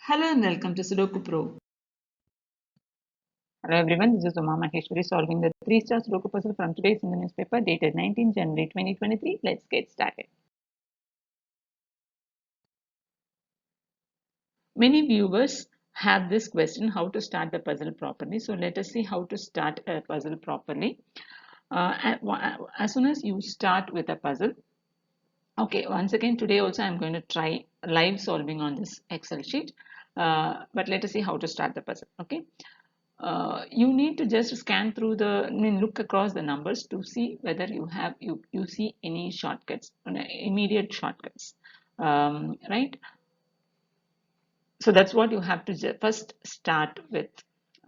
Hello and welcome to Sudoku Pro. Hello everyone, this is Uma Maheshwari solving the 3-star Sudoku puzzle from today's in the newspaper dated 19 January 2023. Let's get started. Many viewers have this question how to start the puzzle properly. So let us see how to start a puzzle properly. As soon as you start with a puzzle, okay, once again today also I'm going to try live solving on this Excel sheet. But let us see how to start the puzzle. Okay. You need to just scan through look across the numbers to see whether you see any shortcuts, immediate shortcuts, right? So that's what you have to first start with.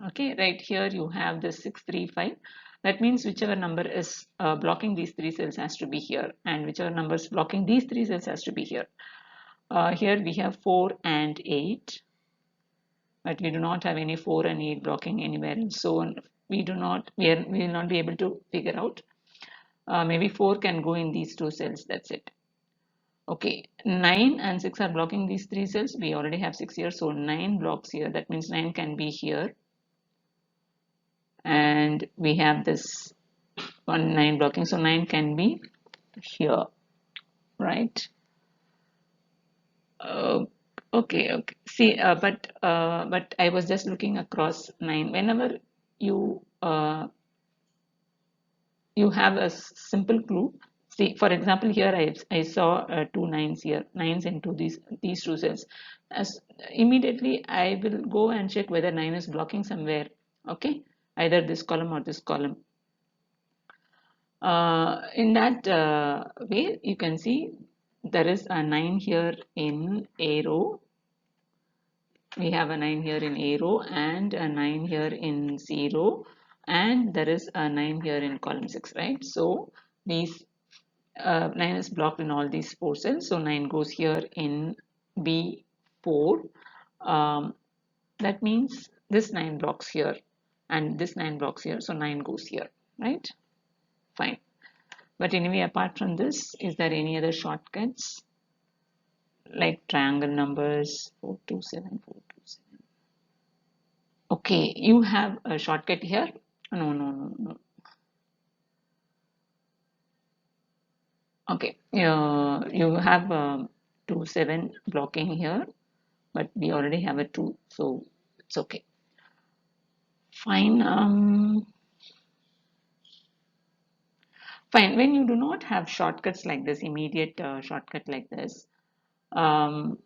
Okay, right here you have the 635. That means whichever number is blocking these three cells has to be here, and whichever number is blocking these three cells has to be here. Here we have 4 and 8. But we do not have any 4 and 8 blocking anywhere, and so we will not be able to figure out. Maybe 4 can go in these two cells, that's it. Okay, 9 and 6 are blocking these three cells. We already have 6 here, so 9 blocks here. That means 9 can be here, and we have this 9 blocking, so 9 can be here, right? Okay. See, but I was just looking across 9. Whenever you you have a simple clue. See, for example, here I saw two nines here, nines into these two cells. As immediately I will go and check whether 9 is blocking somewhere. Okay, either this column or this column. In that way, you can see there is a 9 here in A row. We have a 9 here in A row and a 9 here in C row, and there is a 9 here in column 6, right? So these 9 is blocked in all these 4 cells, so 9 goes here in B4. That means this 9 blocks here and this 9 blocks here, so 9 goes here, right? Fine. But anyway, apart from this, is there any other shortcuts like triangle numbers 427, 427? Okay, you have a shortcut here. No. Okay, you have 2 7 blocking here, but we already have a 2, so it's okay. Fine. Fine. When you do not have shortcuts like this, immediate shortcut like this, um,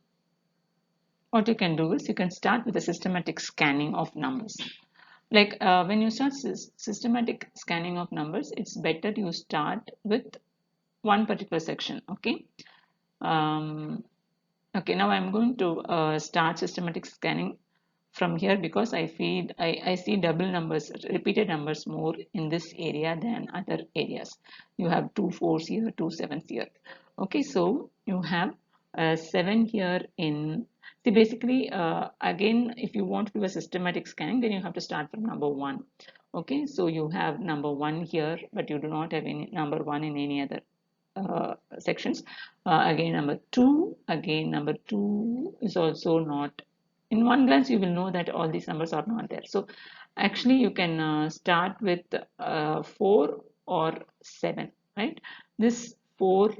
what you can do is you can start with a systematic scanning of numbers. Like when you start systematic scanning of numbers, it's better you start with one particular section. Okay. Okay, now I'm going to start systematic scanning from here because I see double numbers, repeated numbers more in this area than other areas. You have 2 4s here, 2 7s here. Okay, so you have 7 here in. See, basically, again, if you want to do a systematic scanning, then you have to start from number 1. Okay, so you have number 1 here, but you do not have any number 1 in any other sections. Again number 2 is also not. In one glance you will know that all these numbers are not there, so actually you can start with 4 or 7, right? This 4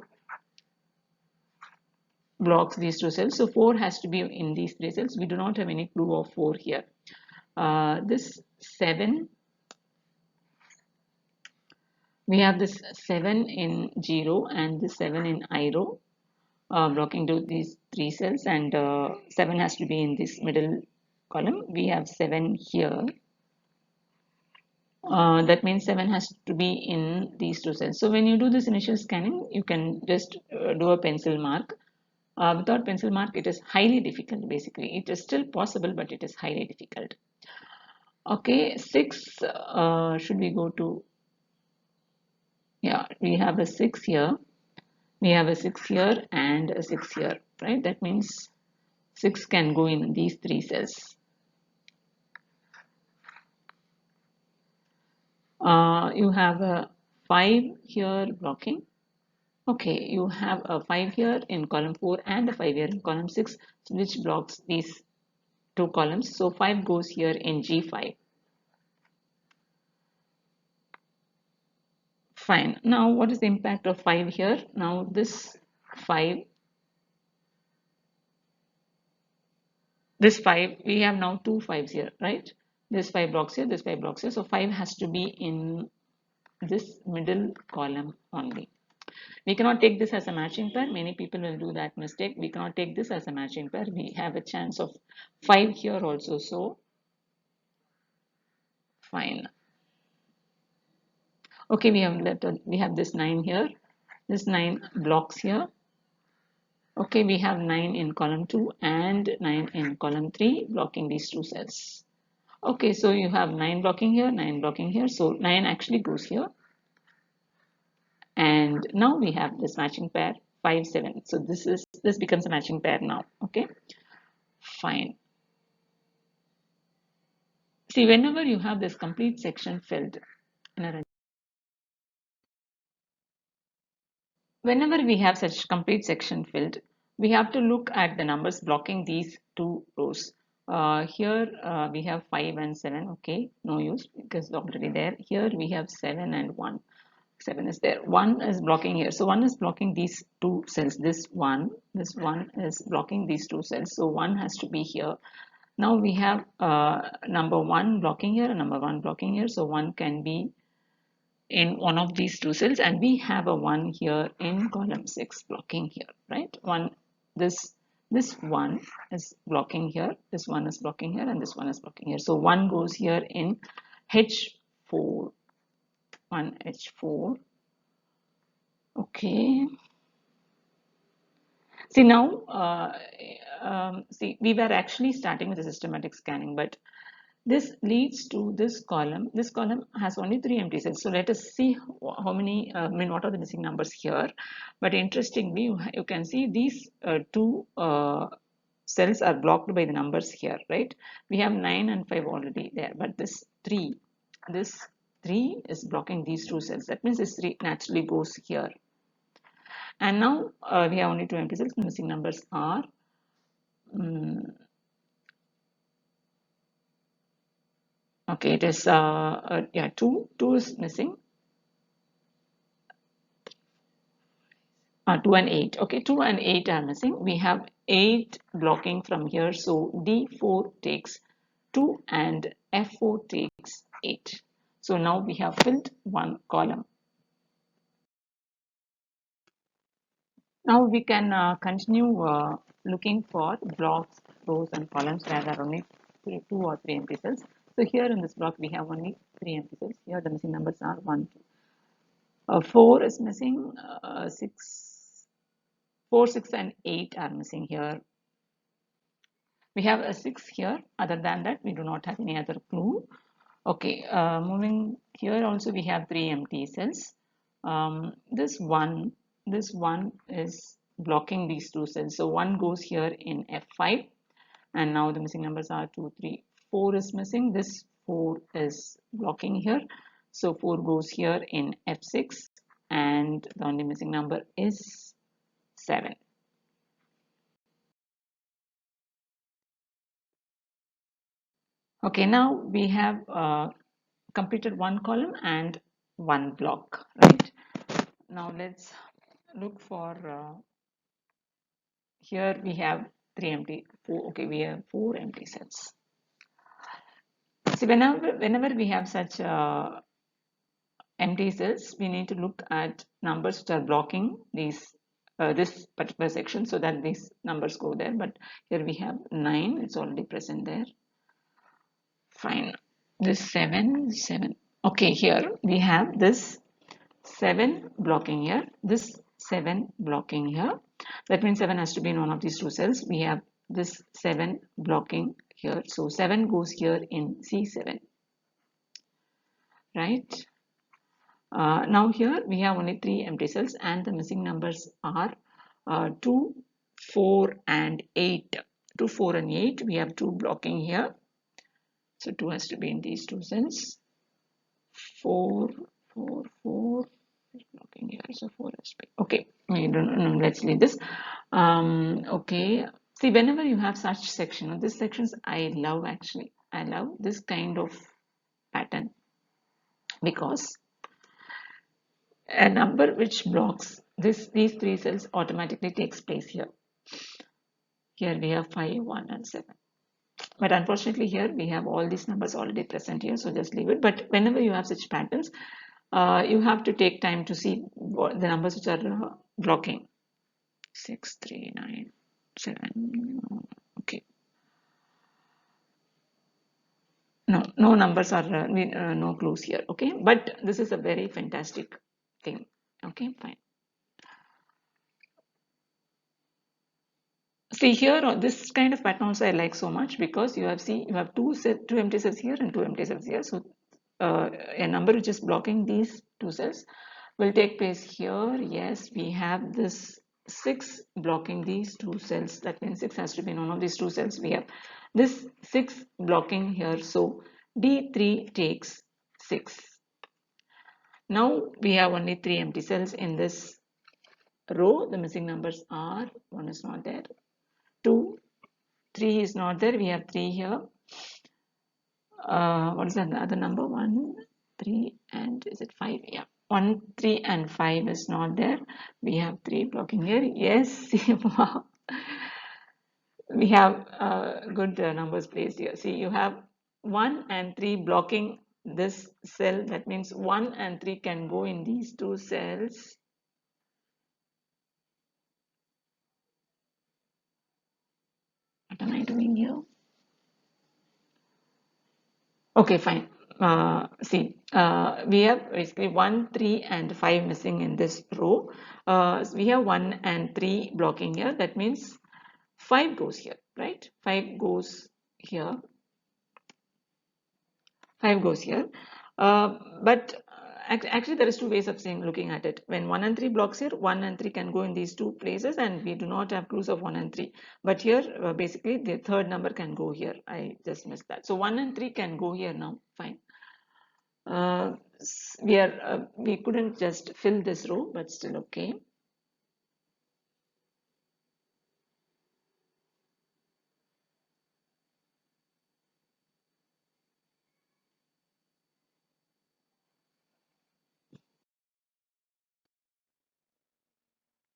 blocks these two cells, so 4 has to be in these 3 cells. We do not have any clue of 4 here. This 7, we have this 7 in G row and this 7 in I row, blocking to these 3 cells, and 7 has to be in this middle column. We have 7 here. That means 7 has to be in these 2 cells. So when you do this initial scanning, you can just do a pencil mark. Without pencil mark, it is highly difficult. Basically, it is still possible, but it is highly difficult. Okay, 6. Should we go to? Yeah, we have a 6 here. We have a 6 here and a 6 here, right? That means 6 can go in these 3 cells. You have a 5 here blocking. Okay, you have a 5 here in column 4 and a 5 here in column 6, which blocks these two columns. So 5 goes here in G5. Fine. Now what is the impact of 5 here? Now this 5, we have now two 5s here, right? This 5 blocks here, this 5 blocks here. So 5 has to be in this middle column only. We cannot take this as a matching pair. Many people will do that mistake. We cannot take this as a matching pair. We have a chance of 5 here also. So fine. Okay, we have this 9 here. This 9 blocks here. Okay, we have 9 in column 2 and 9 in column 3 blocking these two cells. Okay, so you have 9 blocking here, 9 blocking here. So 9 actually goes here. And now we have this matching pair 5, 7. So this becomes a matching pair now. Okay, fine. See, whenever you have this complete section filled in a whenever we have such complete section filled, we have to look at the numbers blocking these two rows. Here we have 5 and 7. Okay, no use because it's already there. Here we have 7 and 1. 7 is there. 1 is blocking here. So 1 is blocking these two cells. This one is blocking these two cells. So 1 has to be here. Now we have number 1 blocking here and number 1 blocking here. So 1 can be in one of these two cells, and we have a 1 here in column 6 blocking here, right? This one is blocking here, this one is blocking here, and this one is blocking here. So 1 goes here in H4, 1 H4. Okay. See now, see, we were actually starting with the systematic scanning, but this leads to this column. This column has only 3 empty cells. So let us see how many, what are the missing numbers here. But interestingly, you can see these two cells are blocked by the numbers here, right? We have 9 and 5 already there, but this 3 is blocking these two cells. That means this 3 naturally goes here. And now we have only 2 empty cells. The missing numbers are okay, it is yeah, 2 is missing. 2 and 8. Okay, 2 and 8 are missing. We have 8 blocking from here. So D4 takes 2 and F4 takes 8. So now we have filled one column. Now we can continue looking for blocks, rows and columns where there are only 2 or 3 empty cells. So here in this block we have only 3 empty cells. Here the missing numbers are 1, 2. 4 is missing, 6, 4, 6 and 8 are missing here. We have a 6 here. Other than that, we do not have any other clue. Okay, moving here also we have 3 empty cells. This one is blocking these two cells. So 1 goes here in F5, and now the missing numbers are 2, 3, 4 is missing. This 4 is blocking here. So 4 goes here in F6, and the only missing number is 7. Okay, now we have completed one column and one block, right? Now let's look for here we have 3 empty, 4, okay, we have 4 empty cells. See, whenever we have such empty cells, we need to look at numbers which are blocking these this particular section so that these numbers go there. But here we have 9, it's already present there. Fine. This 7, 7. Okay, here we have this 7 blocking here, this 7 blocking here. That means 7 has to be in one of these two cells. We have this 7 blocking here. So 7 goes here in C7, right? Now here we have only 3 empty cells and the missing numbers are 2, 4 and 8. 2, 4 and 8. We have 2 blocking here. So 2 has to be in these two cells. 4, 4, 4. Blocking here, so 4 has to be okay. Let's leave this. Okay, See, whenever you have such section, these sections I love actually. I love this kind of pattern because a number which blocks these three cells automatically takes place here. Here we have 5, 1 and 7. But unfortunately here we have all these numbers already present here, so just leave it. But whenever you have such patterns, you have to take time to see what the numbers which are blocking. 6, 3, 9, 7. Okay. No numbers are no clues here. Okay, but this is a very fantastic thing. Okay, fine. See here, this kind of pattern also I like so much because you have two empty cells here and two empty cells here. So a number which is blocking these two cells will take place here. Yes, we have this 6 blocking these two cells. That means 6 has to be in one of these two cells. We have this 6 blocking here. So D3 takes 6. Now we have only 3 empty cells in this row. The missing numbers are 1 is not there, 2, 3 is not there. We have 3 here. What is that? The other number? 1, 3, and is it 5? Yeah. 1, 3, and 5 is not there. We have 3 blocking here. Yes. Wow. We have good numbers placed here. See, you have 1 and 3 blocking this cell. That means 1 and 3 can go in these two cells. What am I doing here? Okay, fine. We have basically 1, 3, and 5 missing in this row. So we have 1 and 3 blocking here. That means 5 goes here, right? 5 goes here. 5 goes here. But actually, there is two ways of looking at it. When 1 and 3 blocks here, 1 and 3 can go in these two places, and we do not have clues of 1 and 3. But here, basically, the third number can go here. I just missed that. So 1 and 3 can go here now. Fine. We couldn't just fill this row, but still okay.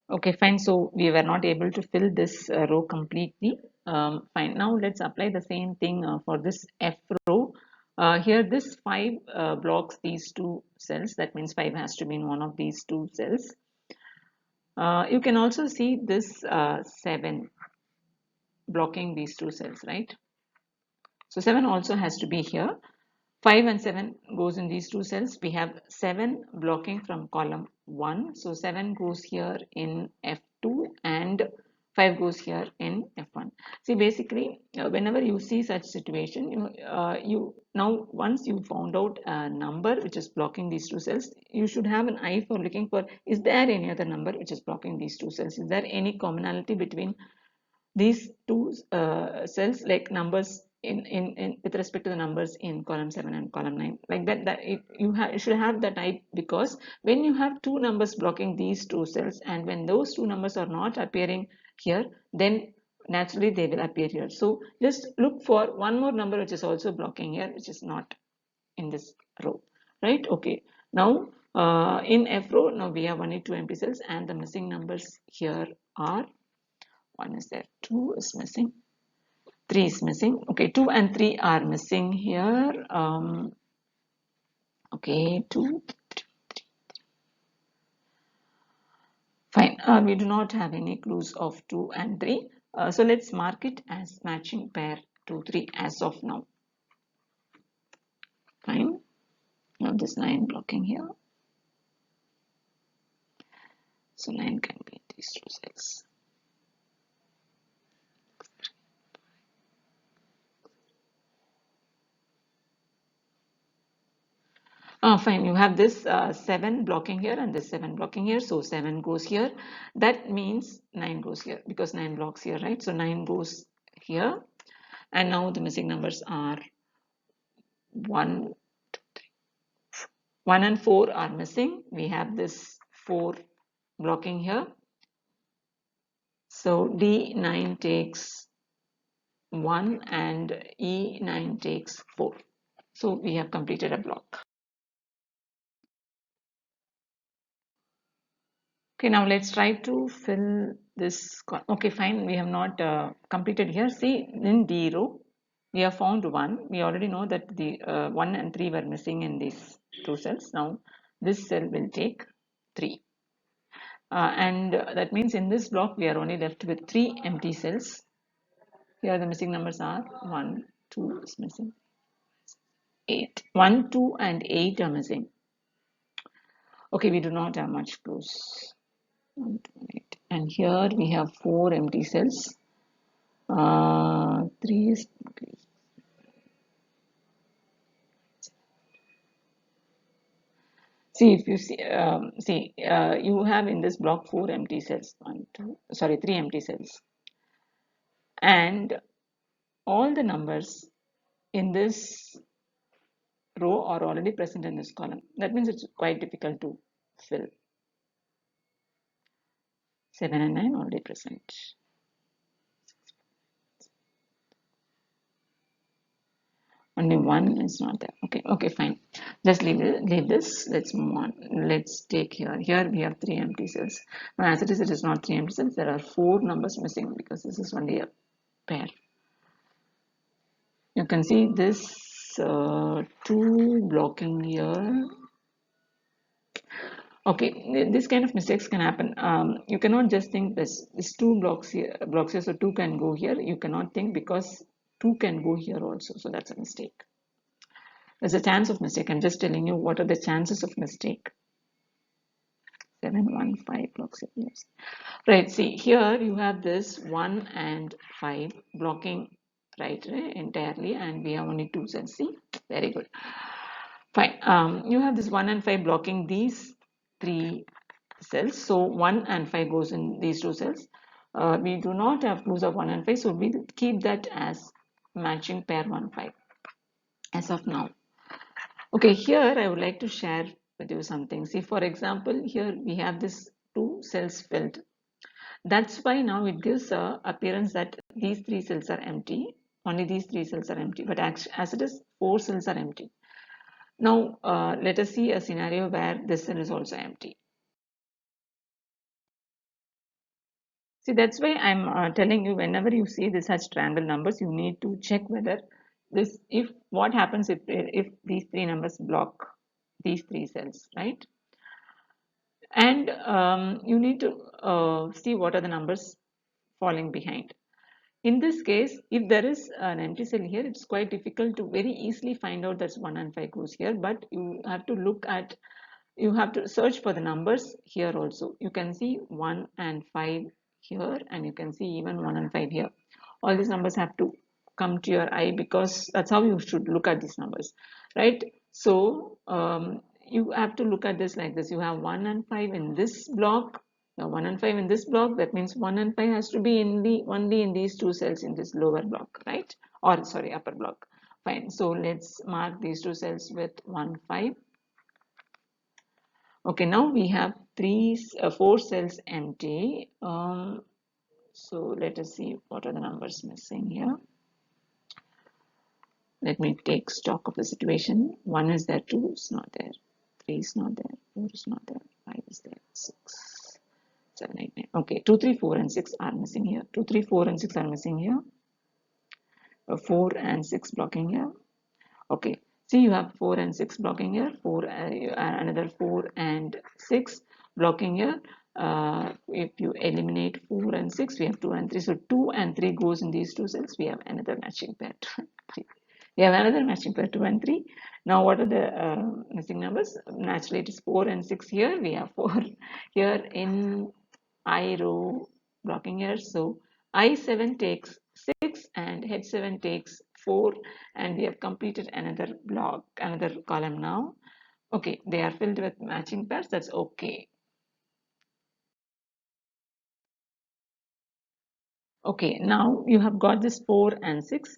Okay, fine. So we were not able to fill this row completely. Fine. Now let's apply the same thing for this F row. Here, this 5 blocks these two cells. That means 5 has to be in one of these two cells. You can also see this 7 blocking these two cells, right? So 7 also has to be here. 5 and 7 goes in these two cells. We have 7 blocking from column 1. So 7 goes here in F2 and 5 goes here in F1. See, basically, whenever you see such situation, you now once you found out a number which is blocking these two cells, you should have an eye for looking for, is there any other number which is blocking these two cells? Is there any commonality between these two cells, like numbers in with respect to the numbers in column 7 and column 9, like that you should have that type, because when you have two numbers blocking these two cells and when those two numbers are not appearing here, then naturally they will appear here. So just look for one more number which is also blocking here, which is not in this row, right? Okay, now in F row, now we have only two empty cells and the missing numbers here are, 1 is there, 2 is missing, 3 is missing. Okay, 2 and 3 are missing here. Okay, 2, fine. We do not have any clues of 2 and 3. So let's mark it as matching pair 2, 3 as of now. Fine. Now this 9 blocking here. So 9 can be these two cells. Fine, you have this 7 blocking here and this 7 blocking here. So 7 goes here. That means 9 goes here because 9 blocks here, right? So 9 goes here. And now the missing numbers are 1, 1 and 4 are missing. We have this 4 blocking here. So D9 takes 1 and E9 takes 4. So we have completed a block. Okay, now let's try to fill this. Okay, fine. We have not completed here. See, in D row, we have found 1. We already know that the 1 and 3 were missing in these two cells. Now, this cell will take 3. And that means in this block, we are only left with 3 empty cells. Here, the missing numbers are 1, 2 is missing, 8. 1, 2, and 8 are missing. Okay, we do not have much clues. 1, 2, 8. And here we have 4 empty cells. 3 is see if you see you have in this block 4 empty cells. 3 empty cells, and all the numbers in this row are already present in this column. That means it's quite difficult to fill. 7 and 9 already present. Only 1 is not there. Okay, fine. Just leave this. Let's move on. Let's take here. Here we have 3 empty cells. Now, as it is not 3 empty cells. There are 4 numbers missing because this is only a pair. You can see this 2 blocking here. Okay, this kind of mistakes can happen. You cannot just think this 2 blocks here, so 2 can go here. You cannot think because 2 can go here also. So that's a mistake. There's a chance of mistake. I'm just telling you what are the chances of mistake. 7, 1, 5 blocks here. Yes. Right, see here you have this 1 and 5 blocking right entirely, and we have only 2 cells. See, very good. Fine. You have this 1 and 5 blocking these 3 cells. So 1 and 5 goes in these 2 cells. We do not have clues of 1 and 5, so we'll keep that as matching pair 1, 5 as of now. Okay, here I would like to share with you something. See, for example, here we have this 2 cells filled. That's why now it gives a appearance that these 3 cells are empty. Only these 3 cells are empty, but as it is, 4 cells are empty. Now, let us see a scenario where this cell is also empty. See, that's why I'm telling you, whenever you see this such triangle numbers, you need to check whether this, if what happens if these 3 numbers block these 3 cells, right? And you need to see what are the numbers falling behind. In this case, if there is an empty cell here, it's quite difficult to very easily find out that 1 and 5 goes here, but you have to look at, you have to search for the numbers here also. You can see 1 and 5 here, and you can see even 1 and 5 here. All these numbers have to come to your eye because that's how you should look at these numbers, right? So you have to look at this like this. You have 1 and 5 in this block. Now 1 and 5 in this block, that means 1 and 5 has to be in the only in these 2 cells in this lower block, right? Or sorry, upper block. Fine. So let's mark these 2 cells with 1, 5. Okay, now we have 4 cells empty. So let us see what are the numbers missing here. Let me take stock of the situation. 1 is there, 2 is not there, 3 is not there, 4 is not there, 5 is there, 6, 7, 8, 9. Okay, 2, 3, 4, and 6 are missing here. 2, 3, 4, and 6 are missing here. 4 and 6 blocking here. Okay, see you have 4 and 6 blocking here. Another 4 and 6 blocking here. If you eliminate 4 and 6, we have 2 and 3. So 2 and 3 goes in these 2 cells. We have another matching pair. We have another matching pair 2 and 3. Now what are the missing numbers? Naturally it is 4 and 6 here. We have 4 here in I row blocking here. So I7 takes 6 and H7 takes 4, and we have completed another block, another column now. Okay, they are filled with matching pairs. That's okay. Okay, now you have got this 4 and 6.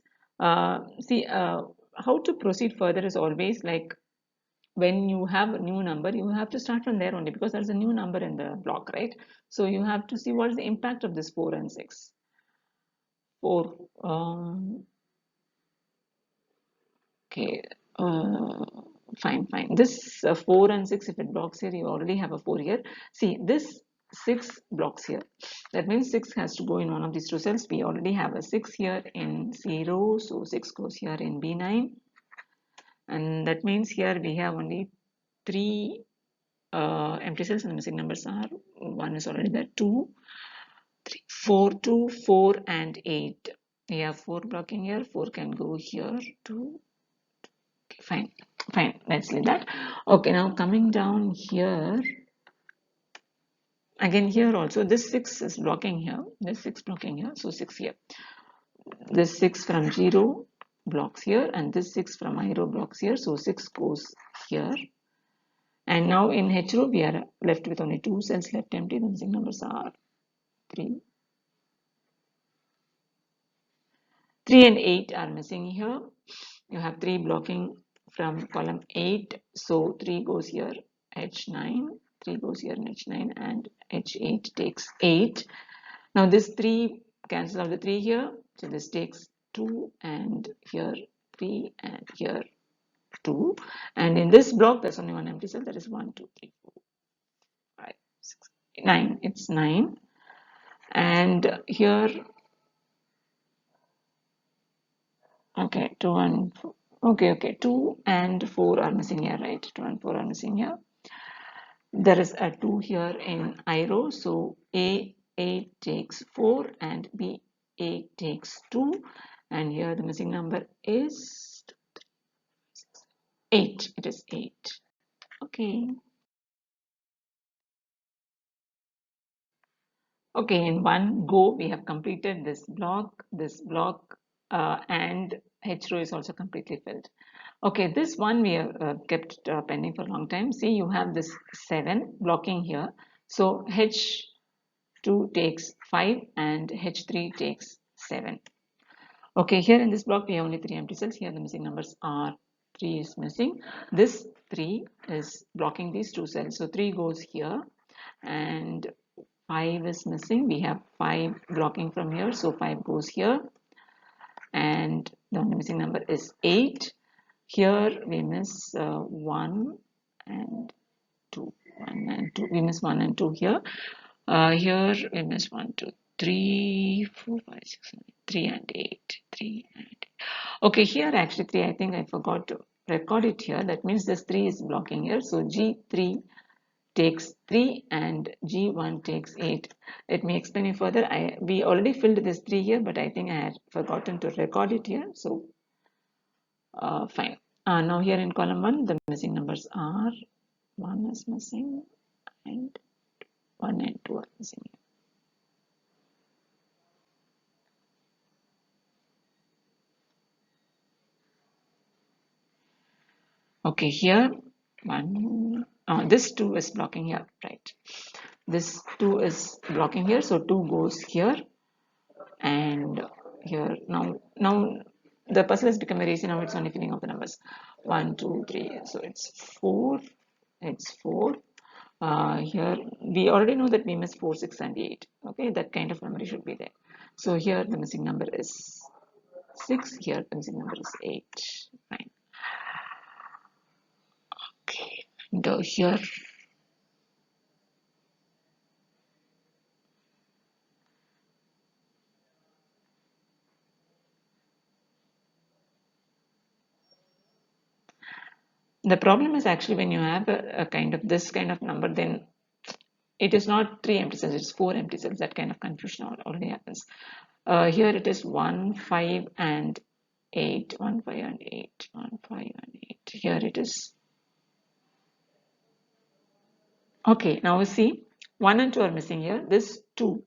See, how to proceed further is always like when you have a new number, you have to start from there only, because there's a new number in the block, right? So you have to see what is the impact of this 4 and 6. 4, okay, uh, fine. This 4 and 6, if it blocks here, you already have a 4 here. See, this 6 blocks here. That means 6 has to go in one of these two cells. We already have a 6 here in 0, so 6 goes here in B9. And that means here we have only 3 empty cells, and the missing numbers are 1 is already there, 2, 3, 4, 2, 4, and 8. We have 4 blocking here, 4 can go here, 2. Okay, fine, let's leave that. Okay, now coming down here, again here also, this 6 is blocking here, this 6 blocking here, so 6 here. This 6 from 0 blocks here, and this 6 from I row blocks here, so 6 goes here. And now in H row, we are left with only 2 cells left empty. The missing numbers are 3. 3 and 8 are missing here. You have 3 blocking from column 8. So 3 goes here, H9. 3 goes here in H9, and H8 takes 8. Now this 3 cancels out the 3 here. So this takes 2, and here 3, and here 2. And in this block, there's only one empty cell. That is 1, 2, 3, 4, 5, 6, 9. It's 9. And here, okay, 2 and 4. Okay, 2 and 4 are missing here, right? 2 and 4 are missing here. There is a 2 here in I row, so A8 takes 4 and B8 takes 2. And here the missing number is 8. It is 8. Okay. Okay, in one go, we have completed this block, and H row is also completely filled. Okay, this one we have kept pending for a long time. See, you have this 7 blocking here. So H2 takes 5 and H3 takes 7. Okay, here in this block, we have only 3 empty cells. Here the missing numbers are 3 is missing. This 3 is blocking these 2 cells. So 3 goes here, and 5 is missing. We have 5 blocking from here, so 5 goes here, and the only missing number is 8. Here we miss 1 and 2. 1 and 2. We miss 1 and 2 here. Here we miss 1, 2, 3, 4, 5, 6, 7, 3 and 8. 3 and 8. Okay, here actually 3, I think I forgot to record it here. That means this 3 is blocking here. So G3 takes 3 and G1 takes 8. Let me explain it further. We already filled this 3 here, but I think I had forgotten to record it here. So fine. Now here in column 1, the missing numbers are 1 is missing, and 1 and 2 are missing. Okay, here this 2 is blocking here, right? This 2 is blocking here, so 2 goes here, and here. Now the puzzle has become very easy. Now it's only filling up the numbers. 1, 2, 3. So it's 4. It's 4. Here we already know that we miss 4, 6, and 8. Okay, that kind of memory should be there. So here the missing number is 6. Here the missing number is 8. Fine. Okay, and here. The problem is actually when you have a kind of this kind of number, then it is not 3 empty cells, it's 4 empty cells. That kind of confusion already happens. Here it is 1, 5, and 8. 1, 5, and 8. 1, 5, and 8. Here it is. Okay, now we see 1 and 2 are missing here. This 2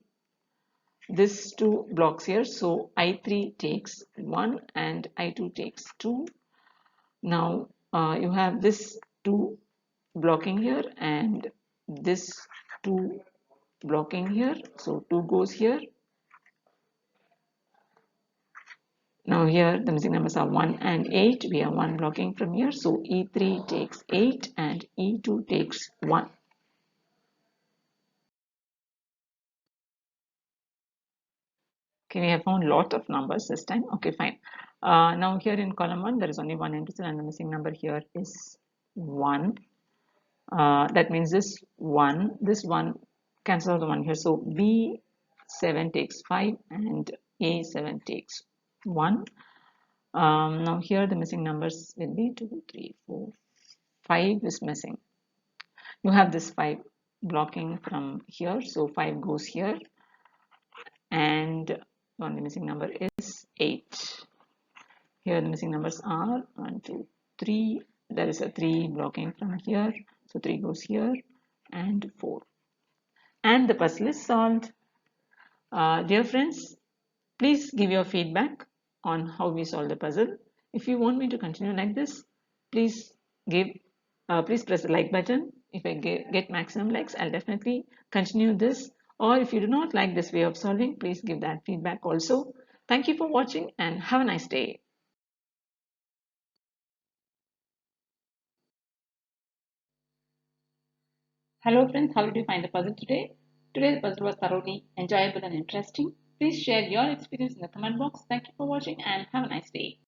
blocks here. So I3 takes 1 and I2 takes 2. Now you have this 2 blocking here and this 2 blocking here. So 2 goes here. Now here the missing numbers are 1 and 8. We have 1 blocking from here. So E3 takes 8 and E2 takes 1. Okay, we have found lot of numbers this time. Okay, fine. Now here in column 1 there is only one empty cell and the missing number here is 1. That means this one cancels out the 1 here. So B7 takes 5 and A7 takes 1. Now here the missing numbers will be 2, 3, 4, 5 is missing. You have this 5 blocking from here, so 5 goes here, and the only missing number is 8. Here the missing numbers are 1, 2, 3. There is a 3 blocking from here, so 3 goes here, and 4. And the puzzle is solved. Dear friends, please give your feedback on how we solve the puzzle. If you want me to continue like this, please please press the like button. If I get maximum likes, I'll definitely continue this. Or if you do not like this way of solving, please give that feedback also. Thank you for watching and have a nice day. Hello friends, how did you find the puzzle today? Today the puzzle was thoroughly enjoyable and interesting. Please share your experience in the comment box. Thank you for watching and have a nice day.